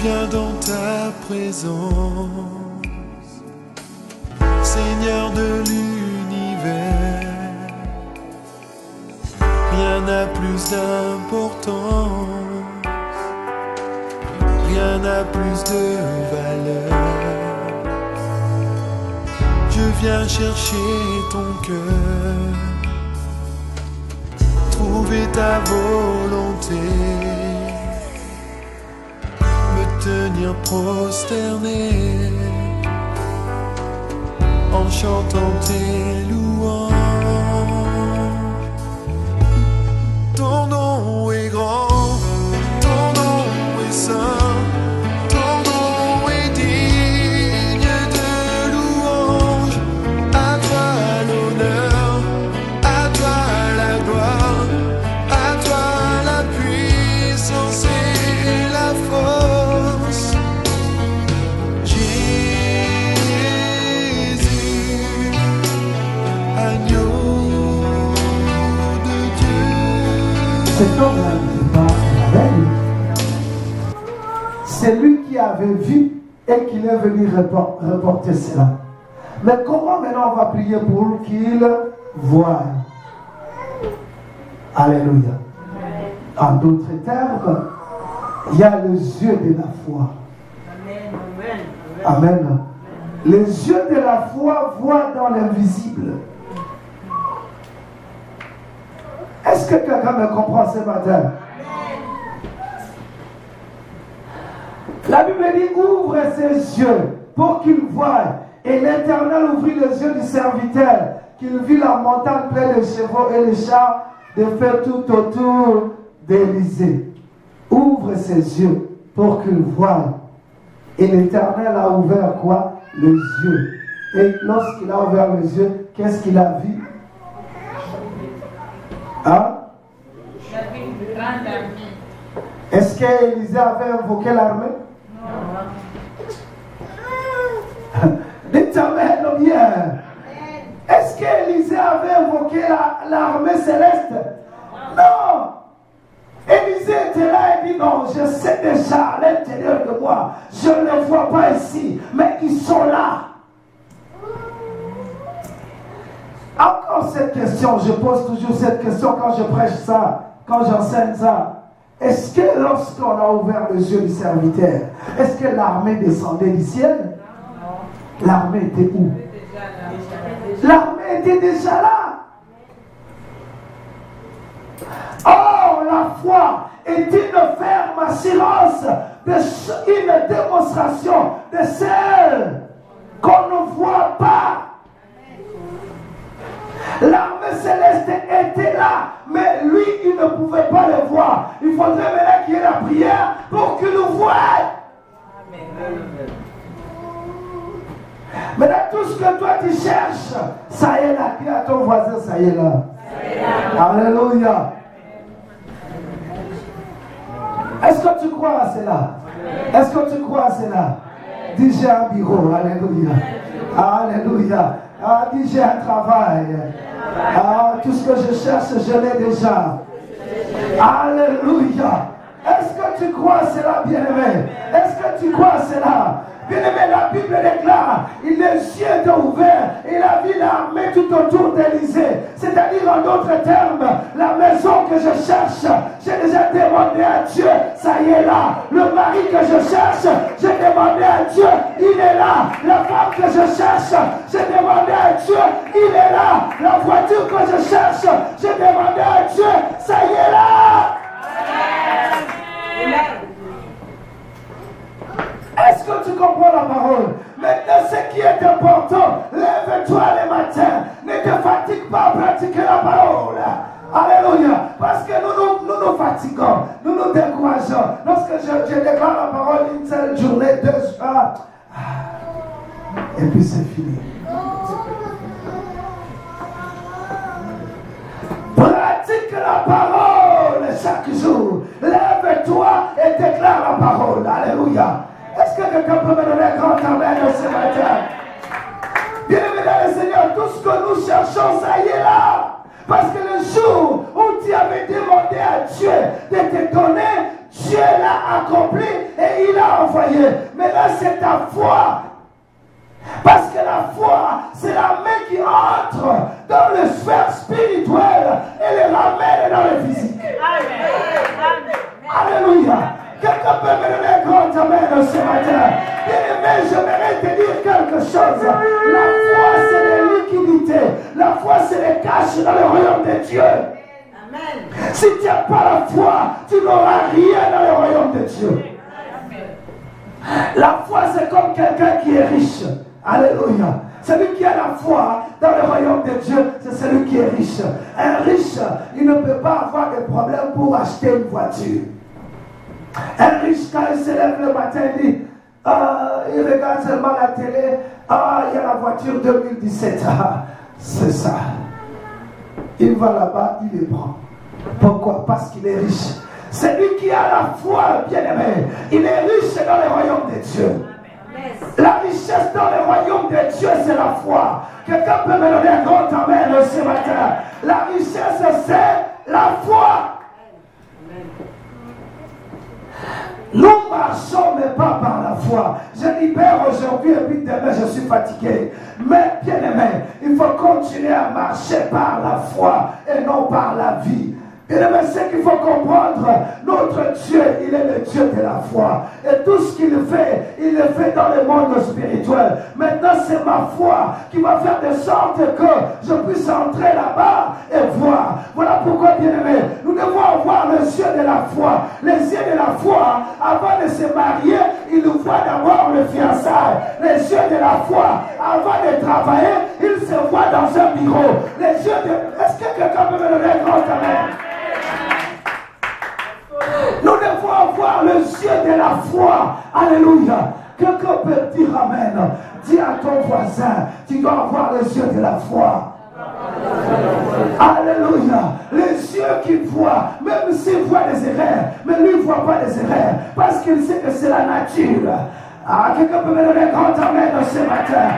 viens dans ta présence, Seigneur de l'univers. Rien n'a plus d'importance, rien n'a plus de valeur. Je viens chercher ton cœur, trouver ta volonté, me tenir prosterné en chantant tes louanges. Ton nom est grand, ton nom est saint, ton nom est digne de louange. À toi l'honneur, à toi la gloire, à toi la puissance et la force. Jésus, agneau de Dieu. Cet homme-là n'était pas aveugle. C'est lui qui avait vu et qui est venu reporter cela. Mais comment maintenant on va prier pour qu'il voie? Alléluia. En d'autres termes, il y a les yeux de la foi. Amen. Les yeux de la foi voient dans l'invisible. Est-ce que quelqu'un me comprend ce matin? La Bible dit ouvre ses yeux pour qu'il voie. Et l'Éternel ouvrit les yeux du serviteur, qu'il vit la montagne pleine de chevaux et les chars de faire tout autour d'Élysée. Ouvre ses yeux pour qu'il voie. Et l'Éternel a ouvert quoi? Les yeux. Et lorsqu'il a ouvert les yeux, qu'est-ce qu'il a vu? Hein? Est-ce qu'Élisée avait invoqué l'armée? Non. Dites amen bien. Est-ce qu'Élisée avait invoqué l'armée céleste? Non. Élisée était là et dit non, je sais déjà à l'intérieur de moi, je ne les vois pas ici, mais ils sont là. Encore cette question, je pose toujours cette question quand je prêche ça, quand j'enseigne ça. Est-ce que lorsqu'on a ouvert les yeux du serviteur, est-ce que l'armée descendait du ciel? L'armée était où? L'armée était déjà là. Or, la foi est une ferme assurance, une démonstration de celle qu'on ne voit pas. L'armée céleste était là, mais lui, il ne pouvait pas le voir. Il faudrait maintenant qu'il y ait la prière pour qu'il le voie. Maintenant, tout ce que toi tu cherches, ça y est là. Dis à ton voisin, ça y est là. Alléluia. Est-ce que tu crois à cela? Est-ce que tu crois à cela? Dis j'ai un bureau. Alléluia. Alléluia. Ah, dis j'ai un travail. Ah, tout ce que je cherche, je l'ai déjà. Alléluia. Est-ce que tu crois à cela, bien-aimé? Est-ce que tu crois à cela? Bien-aimé, la Bible déclare, les yeux étaient ouverts, il a vu l'armée tout autour d'Élysée. C'est-à-dire, en d'autres termes, la maison que je cherche, j'ai déjà demandé à Dieu, ça y est là. Le mari que je cherche, j'ai demandé à Dieu, il est là. La femme que je cherche, j'ai demandé à Dieu, il est là. La voiture que je cherche, j'ai demandé à Dieu, ça y est là. Est-ce que tu comprends la parole? Maintenant, ce qui est important, lève-toi le matin. Ne te fatigue pas à pratiquer la parole. Alléluia. Parce que nous fatiguons, nous nous décourageons. Lorsque je déclare la parole une seule journée, 2 jours, et puis c'est fini. Pratique la parole chaque jour. Lève-toi et déclare la parole. Alléluia. Est-ce que quelqu'un peut me donner un grand amen ce matin? Bien-aimé dans le Seigneur, tout ce que nous cherchons, ça y est là. Parce que le jour où tu avais demandé à Dieu de te donner, Dieu l'a accompli et il l'a envoyé. Mais là, c'est ta foi. Parce que la foi, c'est la main qui entre dans le sphère spirituel et les ramène dans le physique. Alléluia. Quelqu'un peut me donner un grand amen ce matin. Bien-aimé, j'aimerais te dire quelque chose. La foi, c'est les liquidités. La foi, c'est les cash dans le royaume de Dieu. Amen. Si tu n'as pas la foi, tu n'auras rien dans le royaume de Dieu. La foi, c'est comme quelqu'un qui est riche. Alléluia. Celui qui a la foi dans le royaume de Dieu, c'est celui qui est riche. Un riche, il ne peut pas avoir de problème pour acheter une voiture. Un riche, quand il se lève le matin, il dit, il regarde seulement la télé, il y a la voiture 2017. C'est ça. Il va là-bas, il les prend. Pourquoi? Parce qu'il est riche. Celui qui a la foi, bien-aimé, il est riche dans le royaume de Dieu. La richesse dans le royaume de Dieu, c'est la foi. Quelqu'un peut me donner un grand amen ce matin. La richesse, c'est la foi. Nous marchons, mais pas par la foi. Je libère aujourd'hui et puis demain, je suis fatigué. Mais bien aimé, il faut continuer à marcher par la foi et non par la vie. Bien aimé, c'est qu'il faut comprendre, notre Dieu, il est le Dieu de la foi. Et tout ce qu'il fait, il le fait dans le monde spirituel. Maintenant, c'est ma foi qui va faire de sorte que je puisse entrer là-bas et voir. Voilà pourquoi, bien aimé, nous devons avoir les yeux de la foi. Les yeux de la foi, avant de se marier, il nous voit d'abord le fiançailles. Les yeux de la foi, avant de travailler, il se voit dans un bureau. Les yeux de... Est-ce que quelqu'un peut me donner un grand amen? Nous devons avoir le yeux de la foi. Alléluia. Quelqu'un peut dire amen. Dis à ton voisin, tu dois avoir les yeux de la foi. Alléluia. Les yeux qui voient, même s'il voit des erreurs, mais lui ne voit pas les erreurs, parce qu'il sait que c'est la nature. Quelqu'un peut me donner un grand amen ce matin.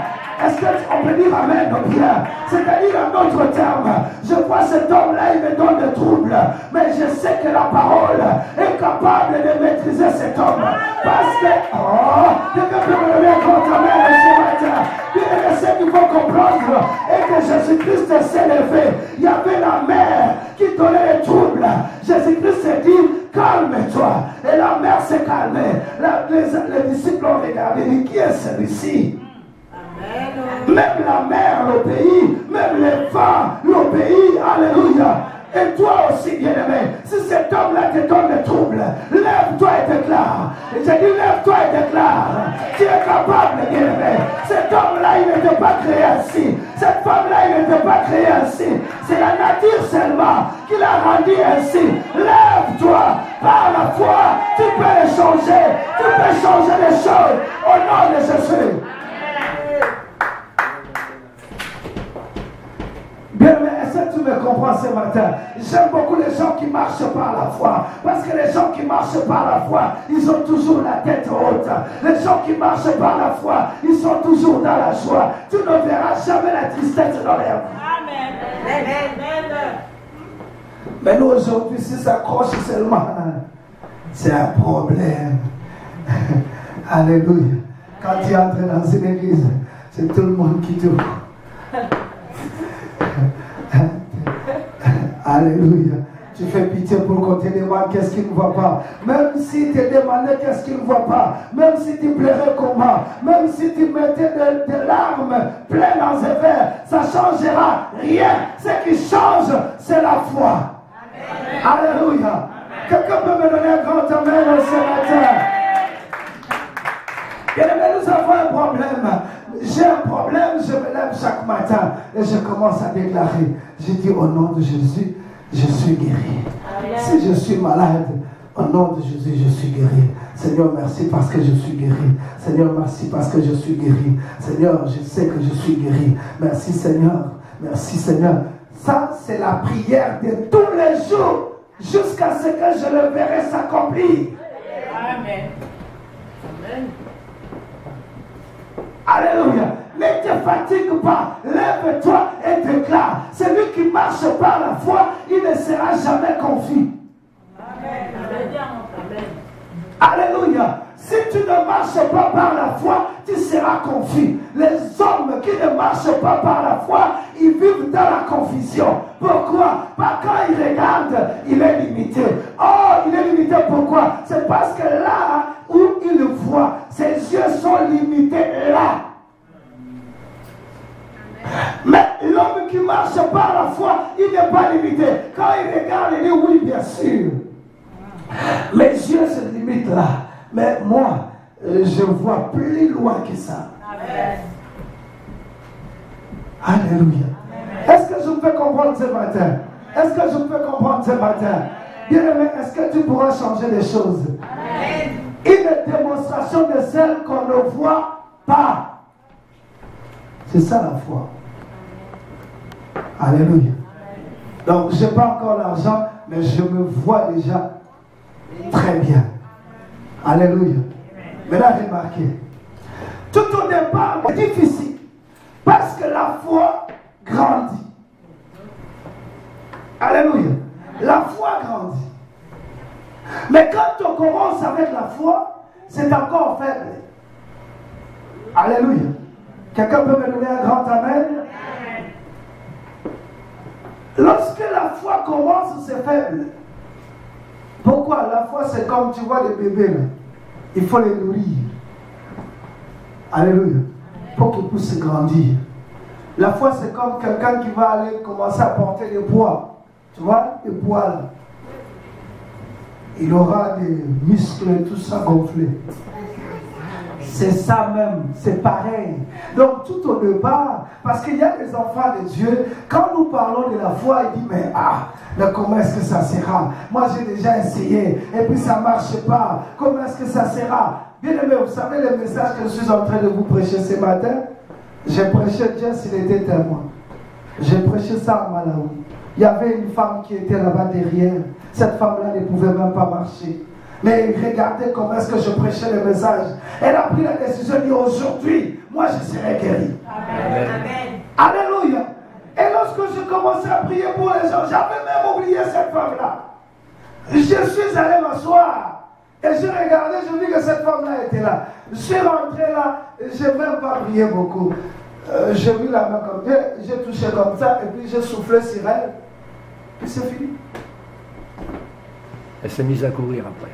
Est-ce qu'on peut dire amen bien? C'est-à-dire en d'autres termes, je vois cet homme-là, il me donne des troubles, mais je sais que la parole est capable de maîtriser cet homme. Parce que, quelqu'un peut me donner un grand amen ce matin. Bien, ce qu'il faut comprendre est que Jésus-Christ s'est levé. Il y avait la mer qui donnait les troubles. Jésus-Christ s'est dit, calme-toi. Et la mer s'est calmée. Les disciples ont regardé, dit, qui est celui-ci? Même la mer l'obéit, même les vents l'obéit, alléluia. Et toi aussi, bien-aimé, si cet homme-là te donne des troubles, lève-toi et déclare. Et je dis, lève-toi et déclare. Tu es capable, bien-aimé. Cet homme-là, il n'était pas créé ainsi. Cette femme-là, il n'était pas créé ainsi. C'est la nature seulement qui l'a rendu ainsi. Lève-toi par la foi. Tu peux les changer. Tu peux changer les choses au nom de Jésus. Bien, mais est-ce que tu me comprends ce matin? J'aime beaucoup les gens qui marchent par la foi. Parce que les gens qui marchent par la foi, ils ont toujours la tête haute. Les gens qui marchent par la foi, ils sont toujours dans la joie. Tu ne verras jamais la tristesse dans leur vie. Amen. Mais nous aujourd'hui, si ça accroche seulement, c'est un problème. Alléluia. Quand tu entres dans une église, c'est tout le monde qui te voit. Alléluia. Tu fais pitié pour qu'on te demande qu'est-ce qu'il ne voit pas. Même si tu demandais qu'est-ce qu'il ne voit pas. Même si tu pleurais comment. Même si tu mettais des larmes pleines dans les verres. Ça ne changera rien. Ce qui change, c'est la foi. Amen. Alléluia. Quelqu'un peut me donner un grand amen ce matin? Bien aimé, nous avons un problème. J'ai un problème, je me lève chaque matin et je commence à déclarer. Je dis au nom de Jésus, je suis guéri. Amen. Si je suis malade, au nom de Jésus, je suis guéri. Seigneur, merci parce que je suis guéri. Seigneur, merci parce que je suis guéri. Seigneur, je sais que je suis guéri. Merci Seigneur. Merci Seigneur. Ça, c'est la prière de tous les jours jusqu'à ce que je le verrai s'accomplir. Amen. Amen. Alléluia. Ne te fatigue pas. Lève-toi et déclare. Celui qui marche par la foi, il ne sera jamais confus. Amen. Amen. Alléluia. Si tu ne marches pas par la foi, tu seras confus. Les hommes qui ne marchent pas par la foi, ils vivent dans la confusion. Pourquoi? Parce que quand ils regardent, il est limité. Oh, il est limité pourquoi? C'est parce que là où il voit, ses yeux sont limités là. Mais l'homme qui marche par la foi, il n'est pas limité. Quand il regarde, il dit oui, bien sûr. Mes yeux se limitent là. Mais moi, je vois plus loin que ça. Amen. Alléluia. Est-ce que je peux comprendre ce matin? Est-ce que je peux comprendre ce matin? Bien-aimé, est-ce que tu pourras changer les choses? Amen. Une démonstration de celle qu'on ne voit pas. C'est ça la foi. Alléluia. Donc, je n'ai pas encore l'argent, mais je me vois déjà très bien. Alléluia. Maintenant, remarquez. Tout au départ, c'est difficile. Parce que la foi grandit. Alléluia. La foi grandit. Mais quand on commence avec la foi, c'est encore faible. Alléluia. Quelqu'un peut me donner un grand amen? Lorsque la foi commence, c'est faible. Pourquoi? La foi, c'est comme tu vois les bébés là. Il faut les nourrir. Alléluia. Pour qu'ils puissent grandir. La foi, c'est comme quelqu'un qui va aller commencer à porter des poids. Tu vois, les poids là. Il aura des muscles et tout ça gonflé. C'est ça même, c'est pareil. Donc tout au départ, parce qu'il y a des enfants de Dieu, quand nous parlons de la foi, ils disent mais comment est-ce que ça sera? Moi j'ai déjà essayé et puis ça ne marche pas. Comment est-ce que ça sera? Bien aimé, vous savez le message que je suis en train de vous prêcher ce matin? J'ai prêché Dieu s'il était témoin. J'ai prêché ça à Malawi. Il y avait une femme qui était là-bas derrière. Cette femme-là ne pouvait même pas marcher. Mais regardez comment est-ce que je prêchais le message. Elle a pris la décision de dire aujourd'hui, moi je serai guéri. Amen. Amen. Alléluia. Et lorsque je commençais à prier pour les gens, j'avais même oublié cette femme-là. Je suis allé m'asseoir. Et je regardais, je vis que cette femme-là était là. Je suis rentré là, je n'ai même pas prié beaucoup. J'ai mis la main comme ça, j'ai touché comme ça, et puis j'ai soufflé sur elle. Puis c'est fini. Elle s'est mise à courir après.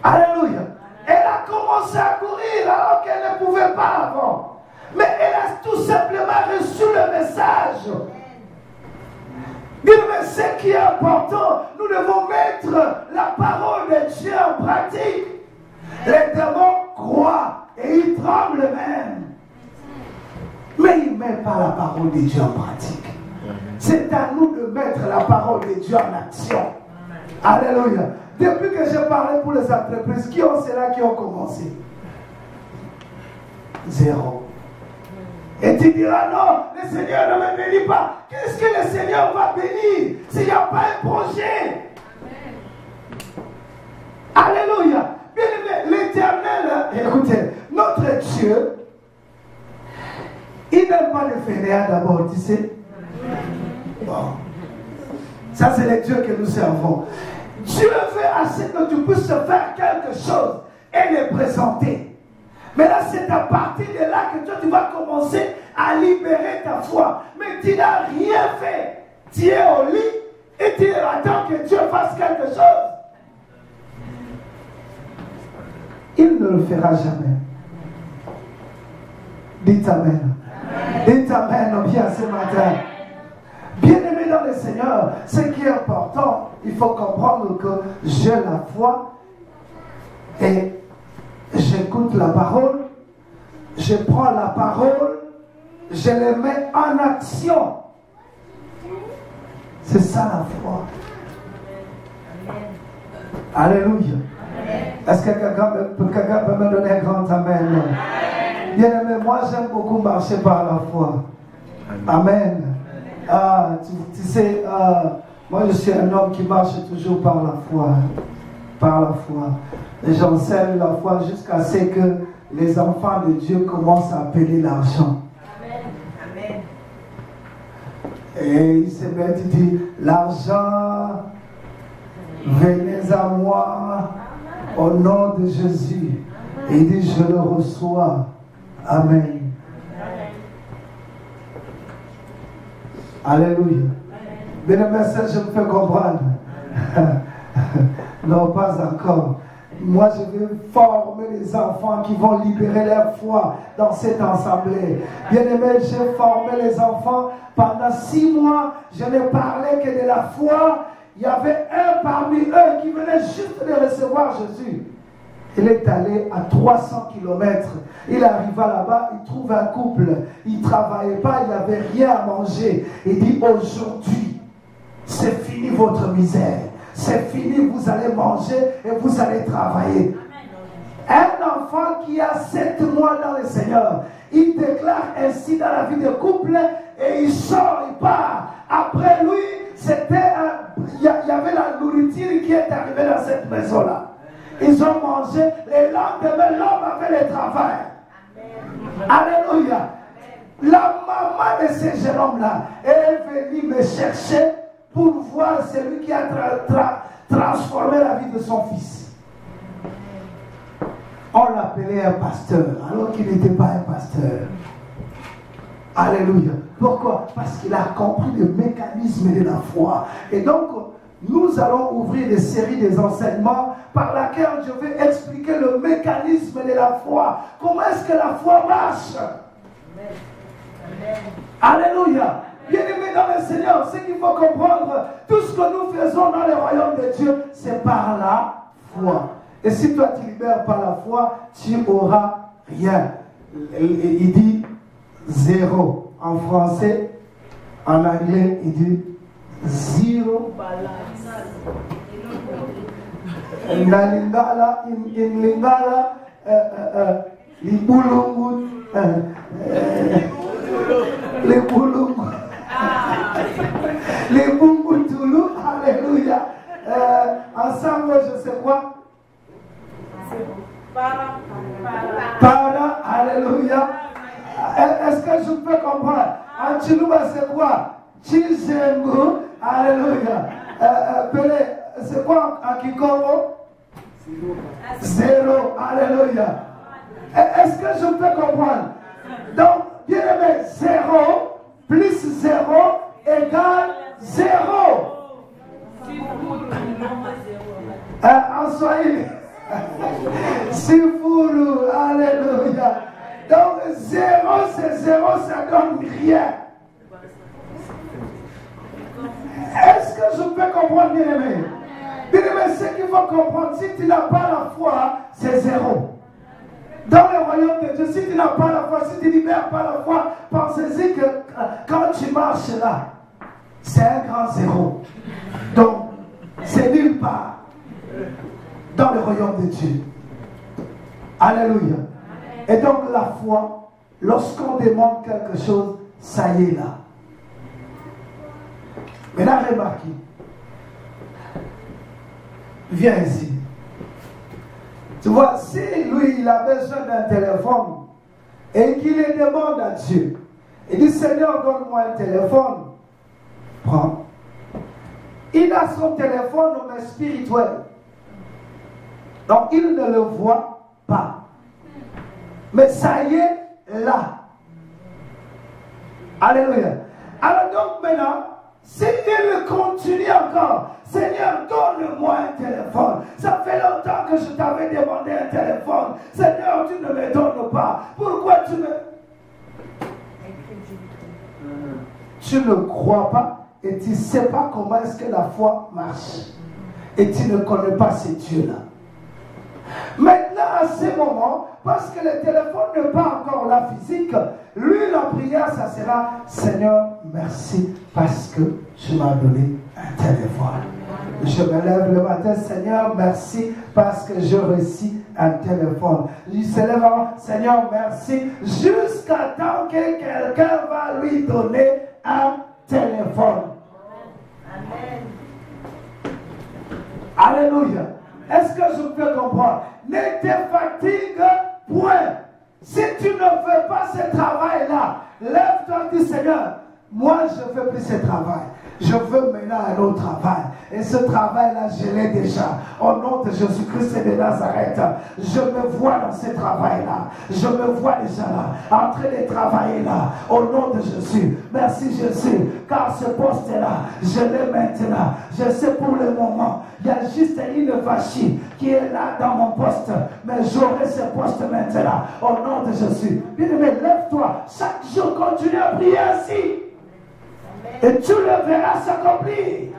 Alléluia. Elle a commencé à courir alors qu'elle ne pouvait pas avant. Mais elle a tout simplement reçu le message. Bien, mais ce qui est important, nous devons mettre la parole de Dieu en pratique. Les démons croient et ils tremblent même. Mais ils ne mettent pas la parole de Dieu en pratique. C'est à nous de mettre la parole de Dieu en action. Alléluia. Depuis que j'ai parlé pour les entreprises, qui ont ceux-là qui ont commencé? Zéro. Et tu diras non, le Seigneur ne me bénit pas. Qu'est-ce que le Seigneur va bénir s'il n'y a pas un projet? Alléluia. Bien aimé, l'Éternel, écoutez, notre Dieu, il n'aime pas le fainéant d'abord, tu sais. Bon. Ça, c'est le Dieu que nous servons. Dieu veut assez que tu puisses faire quelque chose et le présenter. Mais là, c'est à partir de là que toi, tu vas commencer à libérer ta foi. Mais tu n'as rien fait. Tu es au lit et tu attends que Dieu fasse quelque chose. Il ne le fera jamais. Dites Amen. Dites Amen bien ce matin. Bien-aimé dans le Seigneur, ce qui est important, il faut comprendre que j'ai la foi et j'écoute la parole, je prends la parole, je la mets en action. C'est ça la foi. Alléluia. Est-ce que quelqu'un peut me donner un grand amen? Bien-aimé, moi j'aime beaucoup marcher par la foi. Amen. Tu sais, moi je suis un homme qui marche toujours par la foi. Par la foi. Et j'enseigne la foi jusqu'à ce que les enfants de Dieu commencent à appeler l'argent. Amen. Et ils se mettent et disent, l'argent, venez à moi. Au nom de Jésus. Il dit, je le reçois. Amen. Alléluia. Bien-aimé, je me fais comprendre. Non, pas encore. Moi, je veux former les enfants qui vont libérer leur foi dans cette assemblée. Bien-aimé, j'ai formé les enfants pendant 6 mois. Je ne parlais que de la foi. Il y avait un parmi eux qui venait juste de recevoir Jésus. Il est allé à 300 km. Il arriva là-bas, il trouve un couple. Il ne travaillait pas, il n'avait rien à manger. Il dit, aujourd'hui, c'est fini votre misère. C'est fini, vous allez manger et vous allez travailler. Un enfant qui a 7 mois dans le Seigneur, il déclare ainsi dans la vie de couple et il sort, il part. Après lui, il y avait la nourriture qui est arrivée dans cette maison-là. Ils ont mangé, les lendemain, l'homme avait le travail. Alléluia. La maman de ce jeune homme-là est venue me chercher pour voir celui qui a transformé la vie de son fils. On l'appelait un pasteur, alors qu'il n'était pas un pasteur. Alléluia. Pourquoi? Parce qu'il a compris le mécanisme de la foi. Et donc, nous allons ouvrir des séries des enseignements par laquelle je vais expliquer le mécanisme de la foi. Comment est-ce que la foi marche? Amen. Alléluia. Bien-aimés dans le Seigneur, ce qu'il faut comprendre, tout ce que nous faisons dans le royaume de Dieu, c'est par la foi. Et si toi tu libères par la foi, tu n'auras rien. Il dit 0 en français, en anglais, il dit 0. Nalingala, in lingala, libulungu, libulungu, libungutulu, alléluia. Ensemble, je sais quoi? Para, alléluia. Est-ce que je peux comprendre? En Chiluba, c'est quoi? Chizengu, alléluia. Pelé, c'est quoi en Kikongo? 0, alléluia. Est-ce que je peux comprendre? Donc, bien aimé, 0 plus 0 égale 0. En Swahili. Sifuru, alléluia. Donc 0 c'est 0, ça donne rien. Est-ce que je peux comprendre, bien aimé? Bien aimé, ce qu'il faut comprendre, si tu n'as pas la foi, c'est 0. Dans le royaume de Dieu, si tu n'as pas la foi, si tu ne libères pas la foi, pensez-y que quand tu marches là, c'est un grand 0. Donc, c'est nulle part dans le royaume de Dieu. Alléluia. Et donc la foi, lorsqu'on demande quelque chose, ça y est là. Maintenant, remarquez. Viens ici. Tu vois, si lui, il a besoin d'un téléphone et qu'il le demande à Dieu, il dit, Seigneur, donne-moi un téléphone. Prends. Il a son téléphone, mais spirituel. Donc, il ne le voit pas. Mais ça y est là. Alléluia. Alors donc maintenant, si il continue encore, Seigneur, donne-moi un téléphone. Ça fait longtemps que je t'avais demandé un téléphone. Seigneur, tu ne me donnes pas. Pourquoi tu ne... Tu ne crois pas et tu ne sais pas comment est-ce que la foi marche. Et tu ne connais pas ces dieux-là. Maintenant, à ce moment, parce que le téléphone n'est pas encore là physique, lui, la prière, ça sera Seigneur, merci parce que tu m'as donné un téléphone. Je me lève le matin, Seigneur, merci parce que je reçois un téléphone. Je se lève, Seigneur, merci, jusqu'à temps que quelqu'un va lui donner un téléphone. Amen. Alléluia. Est-ce que je peux comprendre? Ne te fatigue point. Si tu ne fais pas ce travail-là, lève-toi et dis Seigneur, moi je ne fais plus ce travail. Je veux maintenant un autre travail. Et ce travail-là, je l'ai déjà. Au nom de Jésus-Christ de Nazareth, je me vois dans ce travail-là. Je me vois déjà là, en train de travailler là. Au nom de Jésus. Merci Jésus. Car ce poste-là, je l'ai maintenant. Je sais pour le moment, il y a juste une vachie qui est là dans mon poste. Mais j'aurai ce poste maintenant. Au nom de Jésus. Bien-aimé, lève-toi. Chaque jour, continue à prier ainsi. Et tu le verras s'accomplir.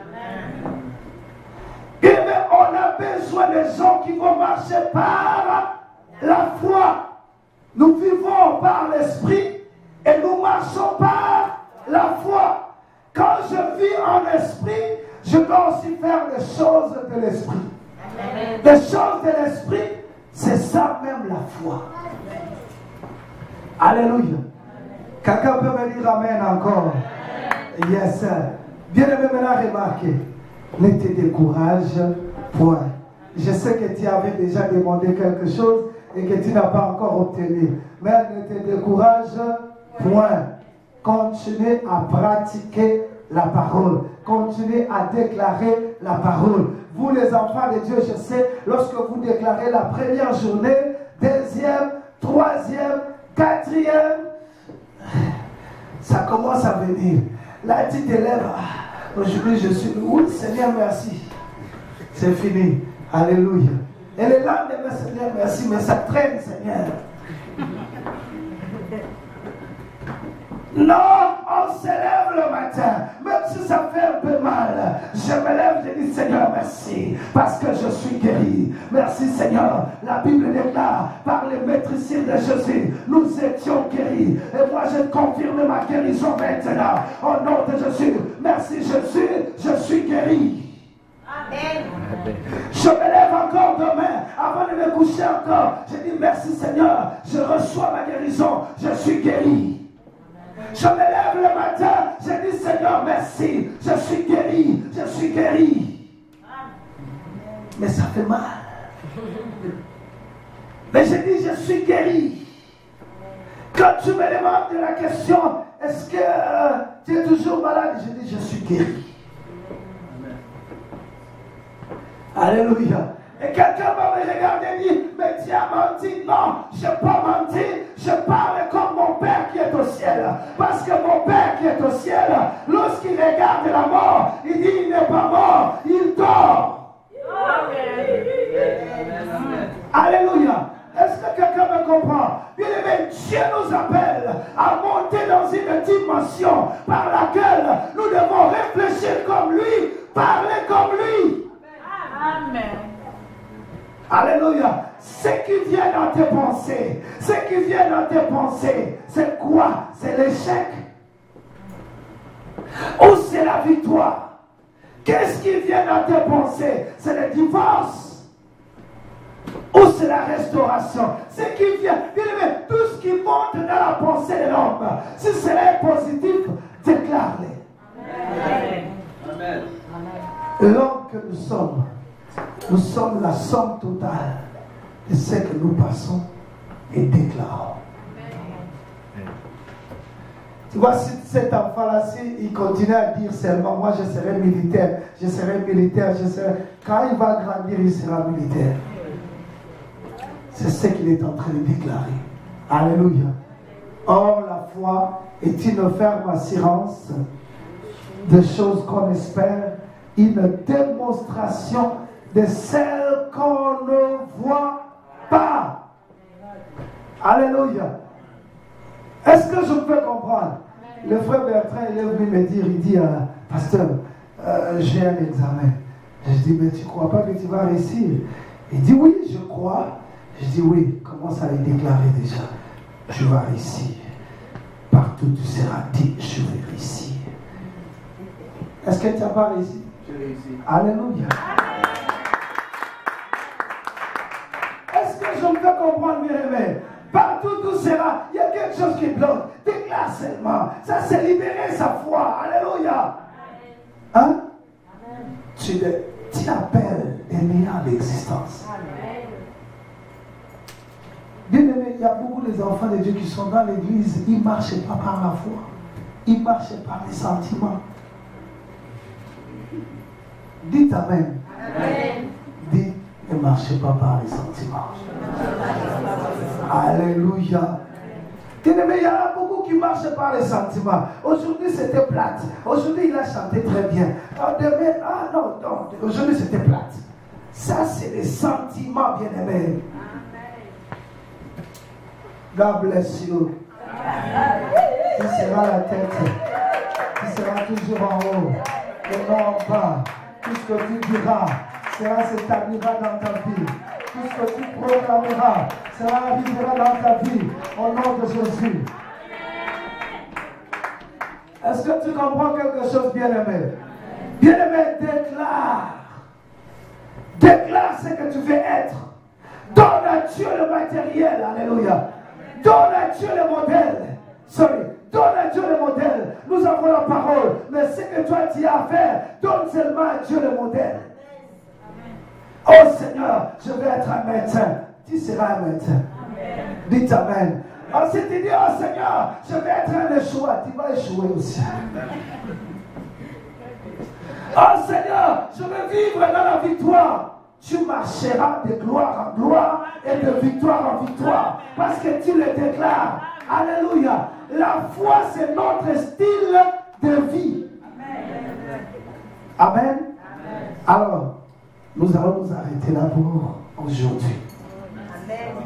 Bien-aimé, on a besoin de gens qui vont marcher par la foi. Nous vivons par l'esprit et nous marchons par la foi. Quand je vis en esprit, je dois aussi faire des choses de l'esprit. Les choses de l'esprit, c'est ça même la foi. Alléluia. Quelqu'un peut me dire amen encore? Yes, sir. Bien aimé, maintenant remarquez, ne te décourage point. Je sais que tu avais déjà demandé quelque chose et que tu n'as pas encore obtenu. Mais ne te décourage point. Continue à pratiquer la parole. Continuez à déclarer la parole. Vous les enfants de Dieu, je sais, lorsque vous déclarez la première journée, deuxième, troisième, quatrième, ça commence à venir. Là, tu te lèves. Aujourd'hui, je suis. Oui, Seigneur, merci. C'est fini. Alléluia. Et le lendemain, Seigneur, merci, mais ça traîne, Seigneur. Non, on se lève le matin, même si ça fait un peu mal. Je me lève, je dis Seigneur, merci, parce que je suis guéri. Merci Seigneur. La Bible déclare, par les maîtrisures de Jésus, nous étions guéris. Et moi, je confirme ma guérison maintenant. Au nom de Jésus, merci Jésus, je suis guéri. Amen. Je me lève encore demain, avant de me coucher encore. Je dis merci Seigneur, je reçois ma guérison, je suis guéri. Je me lève le matin, je dis Seigneur merci, je suis guéri, je suis guéri. Mais ça fait mal. Mais je dis je suis guéri. Quand tu me demandes la question, est-ce que tu es toujours malade? Je dis je suis guéri. Alléluia. Et quelqu'un va me regarder et dire, mais tu as menti. Non, je n'ai pas menti. Je parle comme mon Père qui est au ciel. Parce que mon Père qui est au ciel, lorsqu'il regarde la mort, il dit, il n'est pas mort, il dort. Alléluia. Est-ce que quelqu'un me comprend? Bien aimé, Dieu nous appelle à monter dans une dimension par laquelle nous devons réfléchir comme lui, parler comme lui. Amen. Alléluia. Ce qui vient dans tes pensées, c'est quoi? C'est l'échec ou c'est la victoire? Qu'est-ce qui vient dans tes pensées? C'est le divorce ou c'est la restauration? Ce qui vient, tout ce qui monte dans la pensée de l'homme, si cela est positif, déclare-le. Amen. L'homme que nous sommes la somme totale de ce que nous passons et déclarons. Tu vois, si cet enfant-là, il continue à dire seulement, moi je serai militaire, quand il va grandir, il sera militaire. C'est ce qu'il est en train de déclarer. Alléluia. Or, la foi est une ferme assurance de choses qu'on espère, une démonstration de celles qu'on ne voit pas. Alléluia. Est-ce que je peux comprendre? Le frère Bertrand, il est venu me dire, il dit, pasteur, j'ai un examen. Je dis, mais tu ne crois pas que tu vas réussir? Il dit, oui, je crois. Je dis, oui, commence à le déclarer déjà. Tu vas réussir. Partout tu seras dit, je vais réussir. Est-ce que tu n'as pas réussi? J'ai réussi. Alléluia. Est-ce que je me fais comprendre, bien aimé? Partout où sera, il y a quelque chose qui bloque. Déclare seulement. Ça, c'est libérer sa foi. Alléluia. Hein? Tu appelles des miracles d'existence. Bien aimé, il y a beaucoup de enfants de Dieu qui sont dans l'église. Ils ne marchent pas par la foi. Ils marchent par les sentiments. Dites Amen. Amen. Dites, ne marchez pas par les sentiments. Alléluia. Bien-aimé, il y en a beaucoup qui marchent par les sentiments. Aujourd'hui, c'était plate. Aujourd'hui, il a chanté très bien. Demain, non, aujourd'hui, c'était plate. Ça, c'est les sentiments, bien-aimés. God bless you. Tu seras la tête. Tu seras toujours en haut. Et non en bas. Tout ce que tu diras sera s'établira dans ta vie. Tout ce que tu proclameras sera arrivera dans ta vie. Au nom de Jésus. Est-ce que tu comprends quelque chose, bien-aimé? Bien-aimé, déclare. Déclare ce que tu veux être. Donne à Dieu le matériel. Alléluia. Donne à Dieu le modèle. Donne à Dieu le modèle. Nous avons la parole. Mais ce que toi tu as à faire, donne seulement à Dieu le modèle. Oh Seigneur, je vais être un médecin. Tu seras un médecin. Dites Amen. Ensuite tu dis, oh Seigneur, je vais être un échoueur. Tu vas échouer aussi. Oh Seigneur, je veux vivre dans la victoire. Tu marcheras de gloire en gloire et de victoire en victoire. Parce que tu le déclares. Alléluia. La foi, c'est notre style de vie. Amen. Amen. Alors, nous allons nous arrêter là pour aujourd'hui. Amen.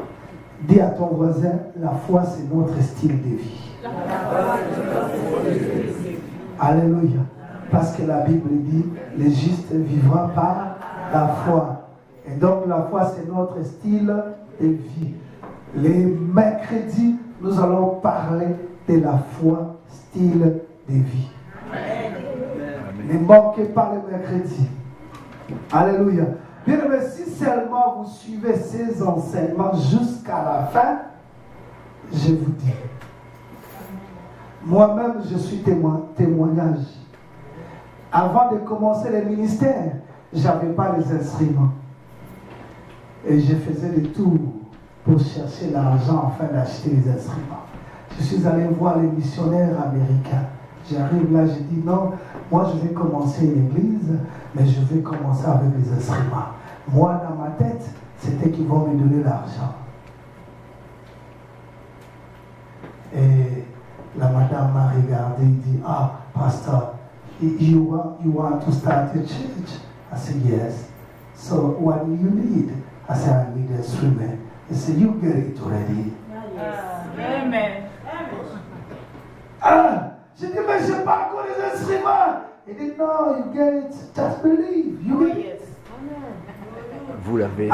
Dis à ton voisin, la foi, c'est notre style de vie. Alléluia. Parce que la Bible dit, le juste vivra par la foi. Et donc la foi, c'est notre style de vie. Les mercredis, nous allons parler de la foi, style de vie. Amen. Ne manquez pas le mercredi. Alléluia. Bien aimé, si seulement vous suivez ces enseignements jusqu'à la fin, je vous dis, moi-même, je suis témoignage. Avant de commencer le ministère, je n'avais pas les instruments. Et je faisais le tour pour chercher l'argent afin d'acheter les instruments. Je suis allé voir les missionnaires américains. J'arrive là, je dis non, moi je vais commencer une église, mais je vais commencer avec les instruments. Moi, dans ma tête, c'était qu'ils vont me donner l'argent. Et la madame m'a regardé et dit, ah, pasteur, you want to start a church? I said, yes. So what do you need? I said, I need an instrument. He said, you get it already. Amen. J'ai dit, mais je n'ai pas encore les instruments. Il dit, non, you get it. Just believe. You get it. Vous l'avez.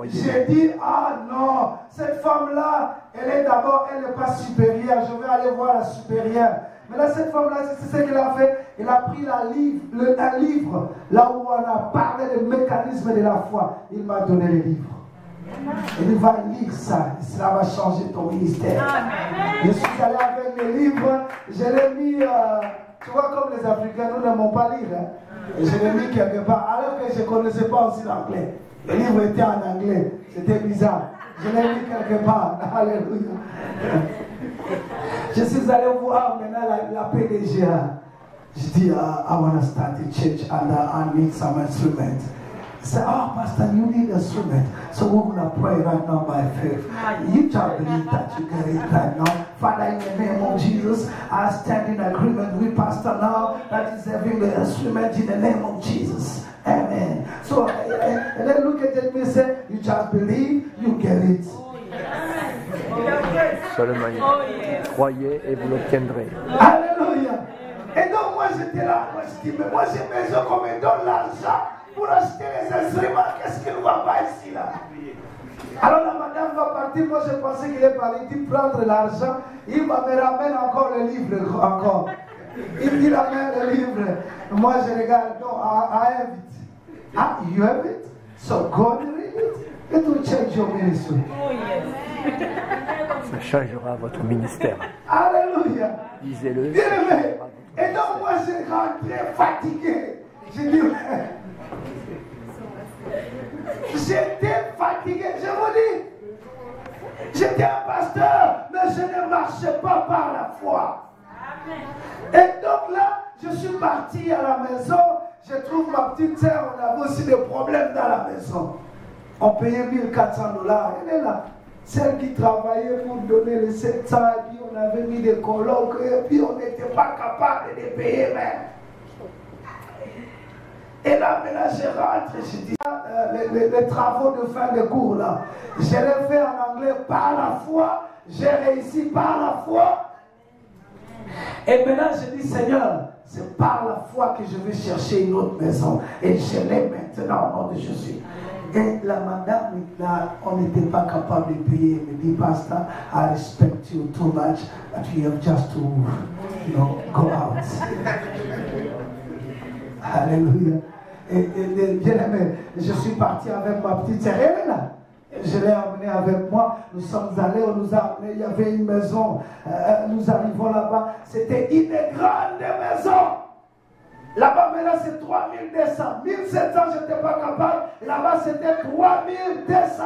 J'ai dit, ah non, cette femme-là, elle est d'abord, elle n'est pas supérieure. Je vais aller voir la supérieure. Mais là, cette femme-là, c'est ce qu'elle a fait. Elle a pris un livre, là où on a parlé des mécanismes de la foi. Il m'a donné le livre. Il va lire ça. Et cela va changer ton ministère. Amen. Je suis allé avec le livre. Je l'ai mis, tu vois, comme les Africains, nous n'aimons pas lire. Hein? Et je l'ai mis quelque part, alors que je ne connaissais pas aussi l'anglais. Le livre était en anglais. C'était bizarre. Je l'ai mis quelque part. Alléluia. Je suis allé voir maintenant la PDGA. Je dis, I want to start a church and I need some instruments. He said, oh, Pastor, you need an instrument. So we're going to pray right now by faith. You just believe that you get it right now. Father, in the name of Jesus, I stand in agreement with Pastor now that he's having the instrument in the name of Jesus. Amen. So, and then look at it and say, you just believe, you get it. Seulement, croyez et vous l'obtiendrez. Alléluia. Et donc moi j'étais là, moi je dis, mais moi j'ai besoin qu'on me donne l'argent pour acheter les instruments. Qu'est-ce qu'il ne va pas ici là? Alors la madame va partir, moi je pensais qu'il est parti prendre l'argent. Il me ramène encore le livre, encore. Il ramène le livre. Moi je regarde, non, I have it. Ah, you have it? So go and read it. It will change your ministry. Ça changera votre ministère. Alléluia. Lisez-le. Bien aimé. Et donc moi je rentrais fatigué. J'ai dit, j'étais fatigué. Je vous dis, j'étais un pasteur, mais je ne marchais pas par la foi. Et donc là, je suis parti à la maison, je trouve ma petite sœur, on avait aussi des problèmes dans la maison. On payait 1400 $, elle est là. Celle qui travaillait pour donner les 700, et puis on avait mis des colloques, et puis on n'était pas capable de les payer même. Et là, maintenant, je rentre, je dis, les travaux de fin de cours, là, je l'ai fait en anglais par la foi, j'ai réussi par la foi. Et maintenant, je dis, Seigneur, c'est par la foi que je vais chercher une autre maison. Et je l'ai maintenant au nom de Jésus. Et la madame, là, on n'était pas capable de payer. Elle me dit, Pastor, I respect you too much, but you have just to, go out. Alléluia. Et bien aimé, je suis parti avec ma petite sœur, elle est là. Je l'ai amenée avec moi. Nous sommes allés, on nous a amenés. Il y avait une maison. Nous arrivons là-bas. C'était une grande maison. Là-bas, maintenant, c'est 3200. 1700, je n'étais pas capable. Là-bas, c'était 3200.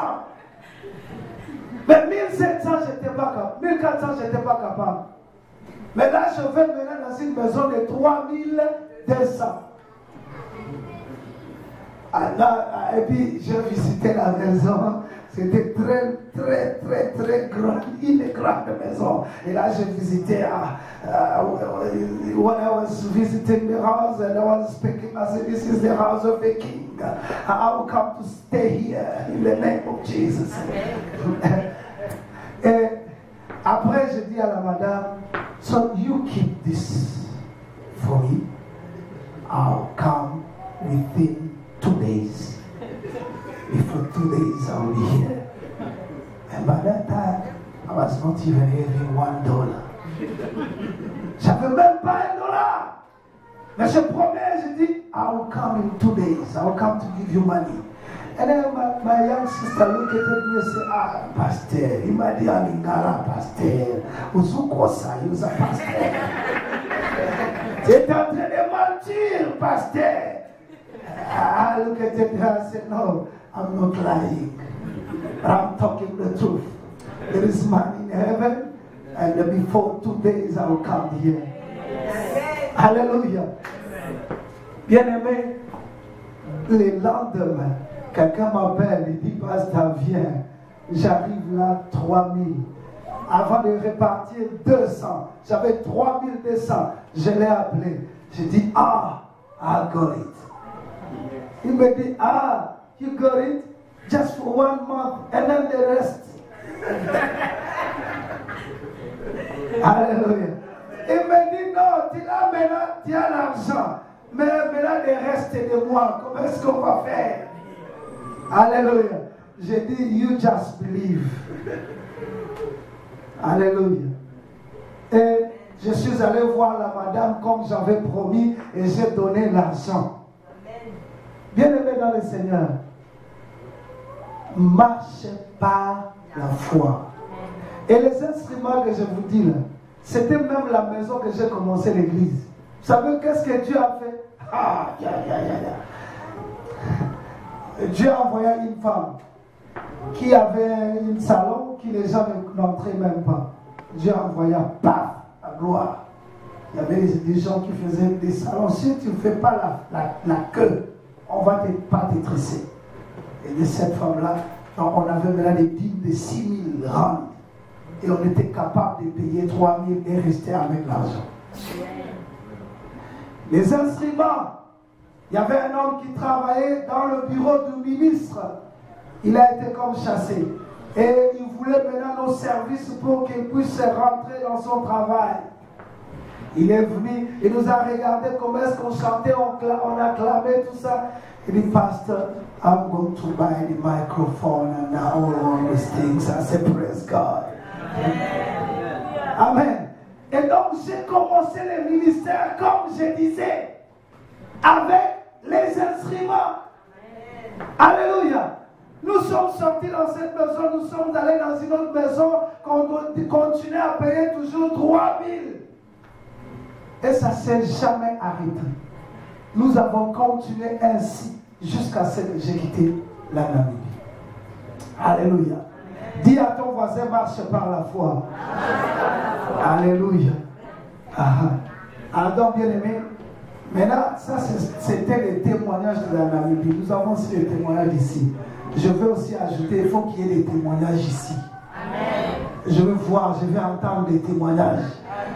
Mais 1700, je n'étais pas capable. 1400, je n'étais pas capable. Mais là, je vais maintenant dans une maison de 3200. Et puis, j'ai visité la maison. C'était très grand, une grande maison. Et là, j'ai visité, when I was visiting the house, and I was speaking, I said, this is the house of the king. I will come to stay here in the name of Jesus. Et après, je dis à la madame, so you keep this for me. I'll come within 2 days. Before 2 days, I'll be here. And by that time, I was not even having $1. J'avais même pas $1. Mais je promets, je dis, I will come in 2 days. I will come to give you money. And then my young sister looked at me and said, Pastor, il m'a dit en lingala, Pastor, Uzukosa, il a Pastor. Tu es en train de mentir, Pastor. I looked at her and said, no, I'm not lying. I'm talking the truth. There is money in heaven, and before 2 days I will come here. Alléluia. Bien-aimé, le lendemain, quelqu'un m'appelle, il dit, Pasteur, viens. J'arrive là, 3000. Avant de repartir 200, j'avais 3200. Je l'ai appelé. J'ai dit, I got it. Il me dit, you got it just for 1 month and then the rest. Alléluia. Il me dit, non, tu as maintenant, tu as l'argent, mais maintenant le reste de moi, comment est-ce qu'on va faire? Alléluia. J'ai dit, you just believe. Alléluia. Et je suis allé voir la madame comme j'avais promis et j'ai donné l'argent. Bien-aimé dans le Seigneur, marche par la foi. Et les instruments que je vous dis là, c'était même la maison que j'ai commencé l'église. Vous savez qu'est-ce que Dieu a fait? Dieu a envoyé une femme qui avait un salon qui les gens n'entraient même pas. Dieu a envoyé paf, la gloire. Il y avait des gens qui faisaient des salons. Si tu ne fais pas la queue, on ne va pas te tresser. Et de cette femme-là, on avait maintenant des dîmes de 6 000 rands. Et on était capable de payer 3 000 et rester avec l'argent. Les instruments. Il y avait un homme qui travaillait dans le bureau du ministre. Il a été comme chassé. Et il voulait maintenant nos services pour qu'il puisse rentrer dans son travail. Il est venu, il nous a regardé comment est-ce qu'on chantait, on acclamait, tout ça. Il dit, Pastor, I'm going to buy the microphone and all these things. I said, praise God. Amen. Et donc, j'ai commencé le ministère, comme je disais, avec les instruments. Alléluia. Nous sommes sortis dans cette maison, nous sommes allés dans une autre maison, qu'on continue à payer toujours 3 000. Et ça ne s'est jamais arrêté. Nous avons continué ainsi jusqu'à ce que j'ai quitté la Namibie. Alléluia. Dis à ton voisin, marche par la foi. Alléluia. Donc, bien aimé, maintenant, ça c'était les témoignages de la Namibie. Nous avons aussi les témoignages ici. Je veux aussi ajouter, il faut qu'il y ait des témoignages ici. Amen. Je veux voir, je veux entendre des témoignages.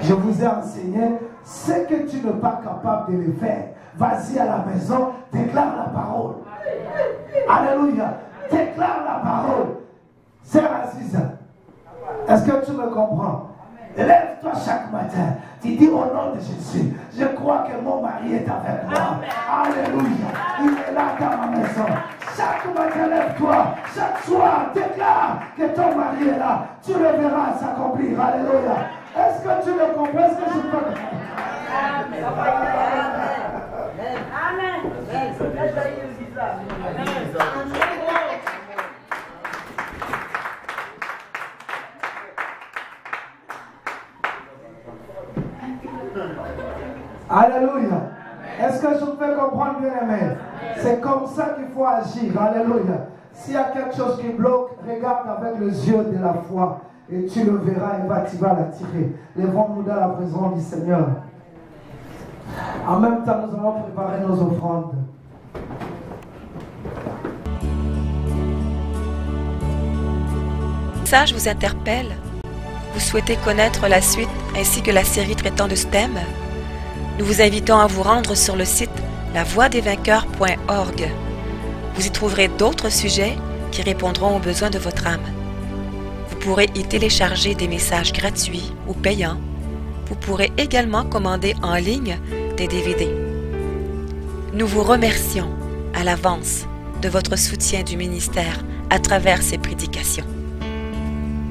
Je vous ai enseigné ce que tu n'es pas capable de le faire. Vas-y à la maison, déclare la parole. Alléluia. Déclare la parole. Sœur Aziza, est-ce que tu me comprends? Lève-toi chaque matin. Tu dis au nom de Jésus, je crois que mon mari est avec moi. Alléluia. Il est là dans ma maison. Chaque matin, lève-toi. Chaque soir, déclare que ton mari est là. Tu le verras s'accomplir. Alléluia. Est-ce que tu le comprends? Est-ce que je peux? Amen. Alléluia. Est-ce que je peux comprendre, bien aimé? C'est comme ça qu'il faut agir. Alléluia. S'il y a quelque chose qui bloque, regarde avec les yeux de la foi et tu le verras et tu vas l'attirer. Lèvons-nous dans la présence du Seigneur. En même temps, nous allons préparer nos offrandes. Ça, je vous interpelle. Vous souhaitez connaître la suite ainsi que la série traitant de ce thème? Nous vous invitons à vous rendre sur le site lavoidesvainqueurs.org. Vous y trouverez d'autres sujets qui répondront aux besoins de votre âme. Vous pourrez y télécharger des messages gratuits ou payants. Vous pourrez également commander en ligne des DVD. Nous vous remercions à l'avance de votre soutien du ministère à travers ces prédications.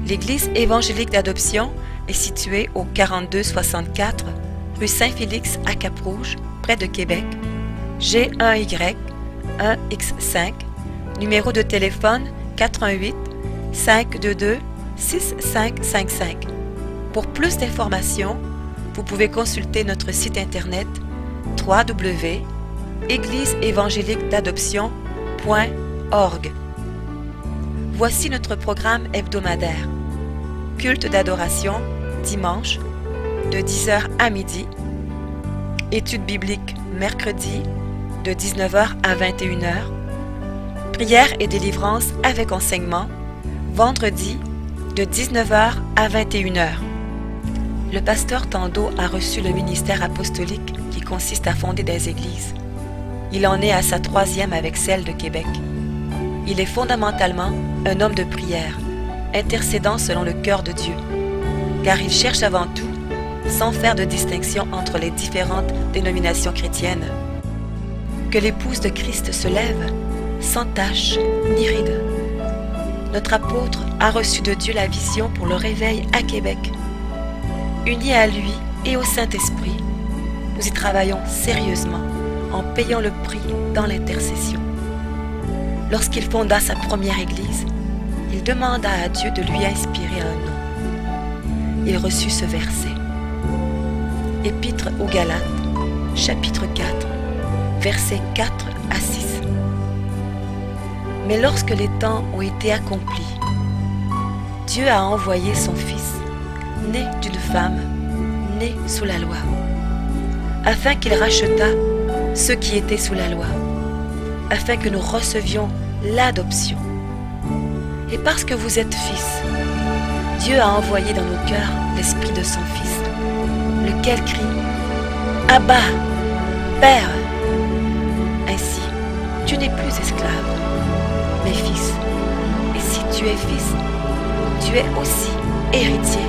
L'Église évangélique d'adoption est située au 4264 rue Saint-Félix à Cap-Rouge, près de Québec, G1Y 1X5, numéro de téléphone 418 522 6555. Pour plus d'informations, vous pouvez consulter notre site internet www.égliseévangéliquedadoption.org. Voici notre programme hebdomadaire. Culte d'adoration, dimanche, de 10h à midi. Études bibliques, mercredi, de 19h à 21h. Prière et délivrance avec enseignement, vendredi, de 19h à 21h. Le pasteur Tando a reçu le ministère apostolique qui consiste à fonder des églises. Il en est à sa 3e avec celle de Québec. Il est fondamentalement un homme de prière, intercédant selon le cœur de Dieu, car il cherche avant tout, sans faire de distinction entre les différentes dénominations chrétiennes, que l'épouse de Christ se lève, sans tache ni ride. Notre apôtre a reçu de Dieu la vision pour le réveil à Québec. Unis à lui et au Saint-Esprit, nous y travaillons sérieusement en payant le prix dans l'intercession. Lorsqu'il fonda sa première église, il demanda à Dieu de lui inspirer un nom. Il reçut ce verset. Épître aux Galates, chapitre 4, versets 4 à 6. Mais lorsque les temps ont été accomplis, Dieu a envoyé son Fils, né d'une femme, né sous la loi, afin qu'il rachetât ceux qui étaient sous la loi, afin que nous recevions l'adoption. Et parce que vous êtes fils, Dieu a envoyé dans nos cœurs l'esprit de son Fils, lequel crie « Abba, Père !» Ainsi, tu n'es plus esclave, mais fils. Et si tu es fils, tu es aussi héritier